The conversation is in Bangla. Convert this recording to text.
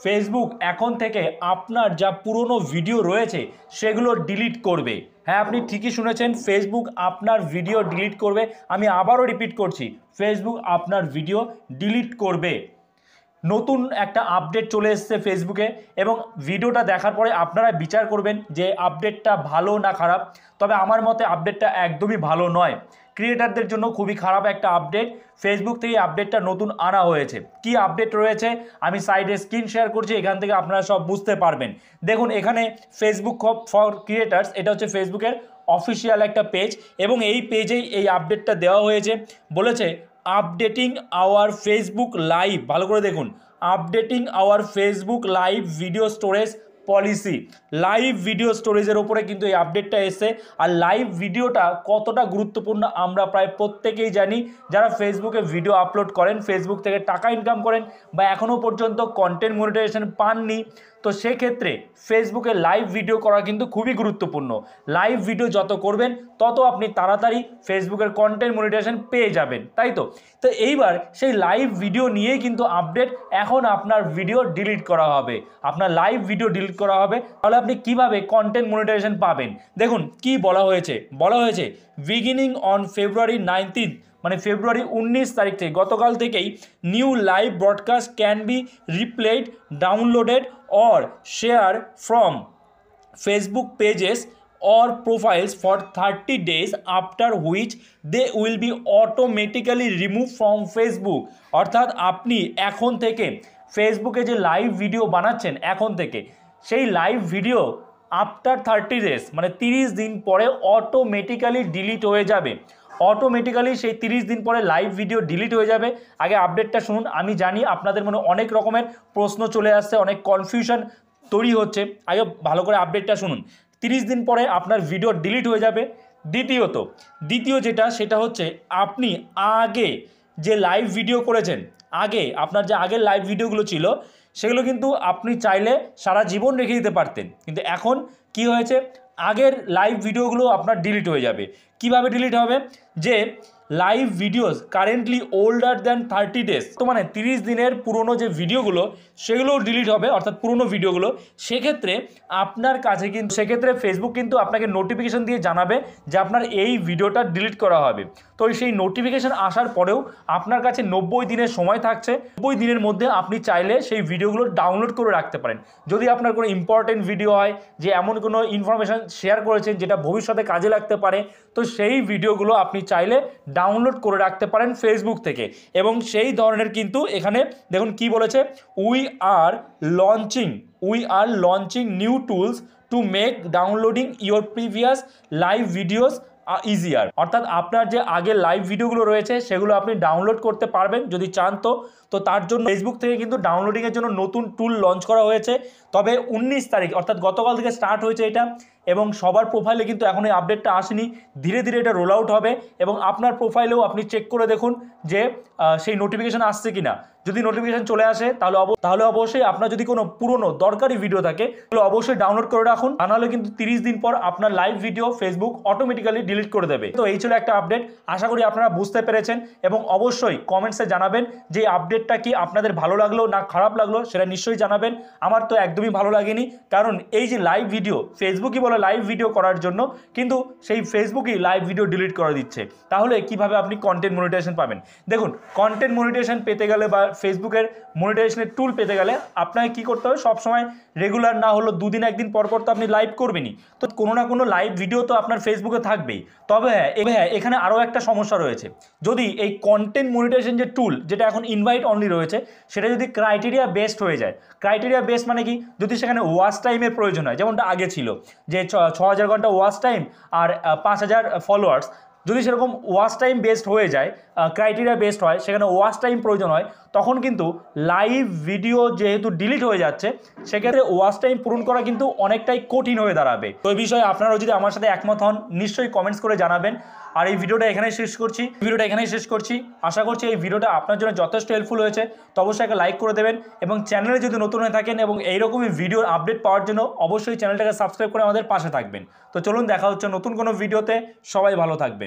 ফেসবুক এখন থেকে আপনার যা পুরনো ভিডিও রয়েছে সেগুলো ডিলিট করবে। হ্যাঁ, আপনি ঠিকই শুনেছেন, ফেসবুক আপনার ভিডিও ডিলিট করবে। আমি আবারও রিপিট করছি, ফেসবুক আপনার ভিডিও ডিলিট করবে। নতুন একটা আপডেট চলে এসেছে ফেসবুকে এবং ভিডিওটা দেখার পরে আপনারা বিচার করবেন যে আপডেটটা ভালো না খারাপ। তবে আমার মতে আপডেটটা একদমই ভালো নয়, ক্রিয়েটারদের জন্য খুবই খারাপ একটা আপডেট। ফেসবুক থেকে আপডেটটা নতুন আনা হয়েছে। কি আপডেট রয়েছে আমি সাইডে স্ক্রিন শেয়ার করছি, এখান থেকে আপনারা সব বুঝতে পারবেন। দেখুন এখানে ফেসবুক ফর ক্রিয়েটার্স, এটা হচ্ছে ফেসবুকের অফিসিয়াল একটা পেজ এবং এই পেজেই এই আপডেটটা দেওয়া হয়েছে। বলেছে আপডেটিং আওয়ার ফেসবুক লাইভ, ভালো করে দেখুন, updating hour Facebook live video storage policy. Live video স্টোরেজের ওপরে কিন্তু এই আপডেটটা এসে। আর লাইভ ভিডিওটা কতটা গুরুত্বপূর্ণ আমরা প্রায় প্রত্যেকেই জানি। যারা ফেসবুকে ভিডিও আপলোড করেন, ফেসবুক থেকে টাকা ইনকাম করেন বা এখনও পর্যন্ত কন্টেন্ট মনিটাইজেশন পাননি, তো সেক্ষেত্রে ফেসবুকে লাইভ ভিডিও করা কিন্তু খুবই গুরুত্বপূর্ণ। লাইভ ভিডিও যত করবেন তত আপনি তাড়াতাড়ি ফেসবুকের কন্টেন্ট মনিটাইজেশন পেয়ে যাবেন, তাই তো। তো এইবার সেই লাইভ ভিডিও নিয়েই কিন্তু আপডেট, এখন আপনার ভিডিও ডিলিট করা হবে, আপনার লাইভ ভিডিও ডিলিট করা হবে। তাহলে আপনি কিভাবে কন্টেন্ট মনিটাইজেশন পাবেন? দেখুন কি বলা হয়েছে, বিগিনিং অন ফেব্রুয়ারি 19, মানে ফেব্রুয়ারি 19 তারিখ থেকে, গতকাল থেকেই new live broadcast can be replayed, downloaded or share from Facebook pages or profiles for 30 days, after which they will be automatically removed from Facebook। অর্থাৎ আপনি এখন থেকে ফেসবুকে যে লাইভ ভিডিও বানাচ্ছেন, এখন থেকে সেই লাইভ ভিডিও আফটার 30 ডেজ, মানে 30 দিন পরে অটোমেটিক্যালি ডিলিট হয়ে যাবে। অটোমেটিক্যালি সেই 30 দিন পরে লাইভ ভিডিও ডিলিট হয়ে যাবে। আগে আপডেটটা শুনুন। আমি জানি আপনাদের মনে অনেক রকমের প্রশ্ন চলে আসছে, অনেক কনফিউশন তৈরি হচ্ছে। আগে ভালো করে আপডেটটা শুনুন। 30 দিন পরে আপনার ভিডিও ডিলিট হয়ে যাবে। দ্বিতীয় যেটা, সেটা হচ্ছে আপনি আগে যে লাইভ ভিডিও করেছেন, আগে আপনার যে আগের লাইভ ভিডিওগুলো ছিল সেগুলো কিন্তু আপনি চাইলে সারা জীবন রেখে দিতে পারতেন, কিন্তু এখন কি হয়েছে, আগের লাইভ ভিডিওগুলো আপনার ডিলিট হয়ে যাবে। কিভাবে ডিলিট হবে? যে live videos currently older than 30 days, তো মানে 30 দিনের পুরনো যে ভিডিওগুলো সেগুলোও ডিলিট হবে, অর্থাৎ পুরনো ভিডিওগুলো। সেক্ষেত্রে আপনার কাছে কিন্তু, সেক্ষেত্রে ফেসবুক কিন্তু আপনাকে নোটিফিকেশন দিয়ে জানাবে যে আপনার এই ভিডিওটা ডিলিট করা হবে। তো সেই নোটিফিকেশান আসার পরেও আপনার কাছে 90 দিনের সময় থাকছে। 90 দিনের মধ্যে আপনি চাইলে সেই ভিডিওগুলো ডাউনলোড করে রাখতে পারেন। যদি আপনার কোনো ইম্পর্টেন্ট ভিডিও হয়, যে এমন কোনো ইনফরমেশান শেয়ার করেছেন যেটা ভবিষ্যতে কাজে লাগতে পারে, তো সেই ভিডিওগুলো আপনি চাইলে ডাউনলোড করে রাখতে পারেন ফেসবুক থেকে। এবং সেই ধরনের কিন্তু এখানে দেখুন কি বলেছে, we are launching new tools to make downloading your previous live videos easier. অর্থাৎ আপনার যে আগের লাইভ ভিডিওগুলো রয়েছে সেগুলো আপনি ডাউনলোড করতে পারবেন যদি চান। তো তার জন্য ফেসবুক থেকে কিন্তু ডাউনলোডিংয়ের জন্য নতুন টুল লঞ্চ করা হয়েছে। তবে 19 তারিখ, অর্থাৎ গতকাল থেকে স্টার্ট হয়েছে এটা, এবং সবার প্রোফাইলে কিন্তু এখন এই আপডেটটা আসেনি। ধীরে ধীরে এটা রোল আউট হবে এবং আপনার প্রোফাইলেও আপনি চেক করে দেখুন যে সেই নোটিফিকেশান আসছে কিনা। যদি নোটিফিকেশান চলে আসে তাহলে অবশ্যই আপনার যদি কোনো পুরনো দরকারি ভিডিও থাকে তাহলে অবশ্যই ডাউনলোড করে রাখুন, তা নাহলে কিন্তু 30 দিন পর আপনার live video Facebook automatically delete করে দেবে। তো এই ছিল একটা আপডেট, আশা করি আপনারা বুঝতে পেরেছেন এবং অবশ্যই কমেন্টসে জানাবেন যে আপডেটটা কি আপনাদের ভালো লাগলো না খারাপ লাগলো, সেটা নিশ্চয়ই জানাবেন। আমার তো একদমই ভালো লাগেনি, কারণ এই যে লাইভ ভিডিও, ফেসবুকই বলে লাইভ ভিডিও করার জন্য, কিন্তু সেই ফেসবুকই লাইভ ভিডিও ডিলিট করে দিচ্ছে। তাহলে কিভাবে আপনি কন্টেন্ট মনিটাইজেশন পাবেন? দেখুন, কন্টেন্ট মনিটাইজেশন পেতে গেলে বা ফেসবুকের মনিটাইজেশনের টুল পেতে গেলে আপনাকে কি করতে হবে, সবসময় রেগুলার না হলো 2 দিন 1 দিন পর তো আপনি লাইভ করবেনই, তো কোনো না কোনো লাইভ ভিডিও তো আপনার ফেসবুকে থাকবেই। তবে হ্যাঁ, এখানে আরও একটা সমস্যা রয়েছে। যদি এই কন্টেন্ট মনিটাইজেশন যে টুল, যেটা এখন ইনভাইট অনলি রয়েছে, সেটা যদি ক্রাইটেরিয়া বেসড হয়ে যায়। ক্রাইটেরিয়া বেসড মানে কি, যদি সেখানে ওয়াচ টাইমের প্রয়োজন হয়, যেমনটা আগে ছিল যে 6000 ঘন্টা ওয়াচ টাইম আর 5000 ফলোয়ার্স, যদি সেরকম ওয়াচ টাইম বেসড হয়ে যায়, ক্রাইটেরিয়া বেসড হয়, সেখানে ওয়াচ টাইম প্রয়োজন হয়, তখন কিন্তু লাইভ ভিডিও যেহেতু ডিলিট হয়ে যাচ্ছে, সেক্ষেত্রে ওয়াচ টাইম পূরণ করা কিন্তু অনেকটাই কঠিন হয়ে দাঁড়াবে। তো এই বিষয়ে আপনারাও যদি আমার সাথে একমত হন নিশ্চয়ই কমেন্টস করে জানাবেন। আর এই ভিডিওটা এখানেই শেষ করছি। আশা করছি এই ভিডিওটা আপনার জন্য যথেষ্ট হেল্পফুল হয়েছে। তো অবশ্যই একটা লাইক করে দেবেন এবং চ্যানেলে যদি নতুন হয়ে থাকেন এবং এইরকমই ভিডিওর আপডেট পাওয়ার জন্য অবশ্যই চ্যানেলটাকে সাবস্ক্রাইব করে আমাদের পাশে থাকবেন। তো চলুন, দেখা হচ্ছে নতুন কোনো ভিডিওতে। সবাই ভালো থাকবেন।